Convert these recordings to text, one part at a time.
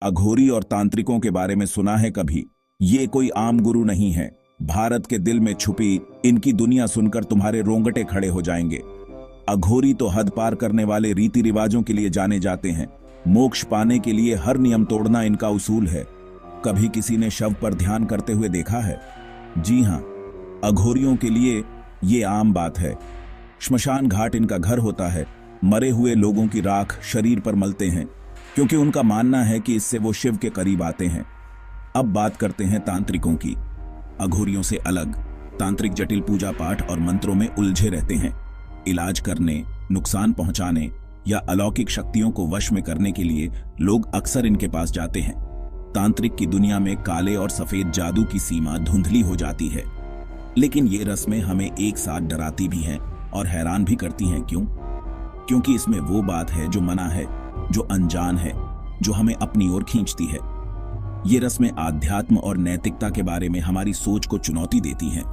अघोरी और तांत्रिकों के बारे में सुना है कभी? ये कोई आम गुरु नहीं है। भारत के दिल में छुपी इनकी दुनिया सुनकर तुम्हारे रोंगटे खड़े हो जाएंगे। अघोरी तो हद पार करने वाले रीति रिवाजों के लिए जाने जाते हैं। मोक्ष पाने के लिए हर नियम तोड़ना इनका उसूल है। कभी किसी ने शव पर ध्यान करते हुए देखा है? जी हां, अघोरियों के लिए ये आम बात है। श्मशान घाट इनका घर होता है। मरे हुए लोगों की राख शरीर पर मलते हैं, क्योंकि उनका मानना है कि इससे वो शिव के करीब आते हैं। अब बात करते हैं तांत्रिकों की। अघोरियों से अलग तांत्रिक जटिल पूजा पाठ और मंत्रों में उलझे रहते हैं। इलाज करने, नुकसान पहुंचाने या अलौकिक शक्तियों को वश में करने के लिए लोग अक्सर इनके पास जाते हैं। तांत्रिक की दुनिया में काले और सफेद जादू की सीमा धुंधली हो जाती है, लेकिन ये रस्में हमें एक साथ डराती भी हैं और हैरान भी करती हैं। क्यों? क्योंकि इसमें वो बात है जो मना है, जो अनजान है, जो हमें अपनी ओर खींचती है। ये रस्में आध्यात्म और नैतिकता के बारे में हमारी सोच को चुनौती देती हैं।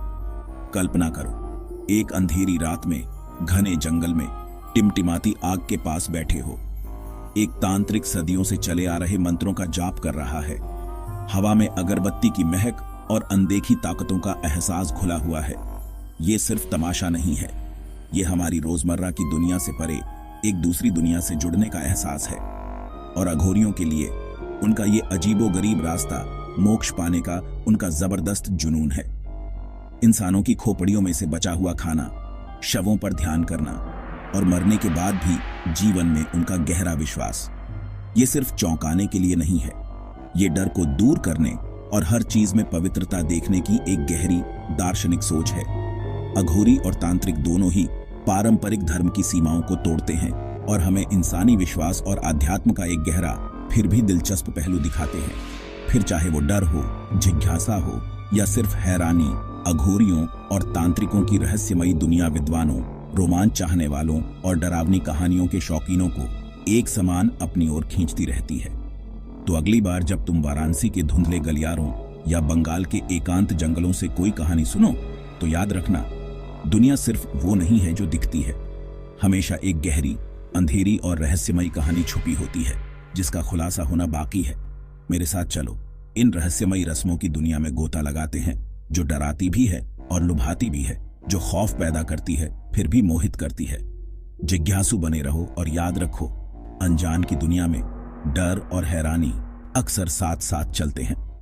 कल्पना करो, एक अंधेरी रात में घने जंगल में टिमटिमाती आग के पास बैठे हो। एक तांत्रिक सदियों से चले आ रहे मंत्रों का जाप कर रहा है। हवा में अगरबत्ती की महक और अनदेखी ताकतों का एहसास घुला हुआ है। ये सिर्फ तमाशा नहीं है, ये हमारी रोजमर्रा की दुनिया से परे एक दूसरी दुनिया से जुड़ने का एहसास है। और अघोरियों के लिए उनका ये अजीबोगरीब रास्ता मोक्ष पाने का उनका जबरदस्त जुनून है। इंसानों की खोपड़ियों में से बचा हुआ खाना, शवों पर ध्यान करना और मरने के बाद भी जीवन में उनका गहरा विश्वास, ये सिर्फ चौंकाने के लिए नहीं है, ये डर को दूर करने और हर चीज में पवित्रता देखने की एक गहरी दार्शनिक सोच है। अघोरी और तांत्रिक दोनों ही पारंपरिक धर्म की सीमाओं को तोड़ते हैं और हमें इंसानी विश्वास और आध्यात्म का एक गहरा फिर भी दिलचस्प पहलू दिखाते हैं। फिर चाहे वो डर हो, जिज्ञासा हो या सिर्फ हैरानी, अघोरियों और तांत्रिकों की रहस्यमयी दुनिया विद्वानों, रोमांच चाहने वालों और डरावनी कहानियों के शौकीनों को एक समान अपनी ओर खींचती रहती है। तो अगली बार जब तुम वाराणसी के धुंधले गलियारों या बंगाल के एकांत जंगलों से कोई कहानी सुनो, तो याद रखना, दुनिया सिर्फ वो नहीं है जो दिखती है। हमेशा एक गहरी, अंधेरी और रहस्यमयी कहानी छुपी होती है, जिसका खुलासा होना बाकी है। मेरे साथ चलो, इन रहस्यमयी रस्मों की दुनिया में गोता लगाते हैं, जो डराती भी है और लुभाती भी है, जो खौफ पैदा करती है फिर भी मोहित करती है। जिज्ञासु बने रहो और याद रखो, अनजान की दुनिया में डर और हैरानी अक्सर साथ साथ चलते हैं।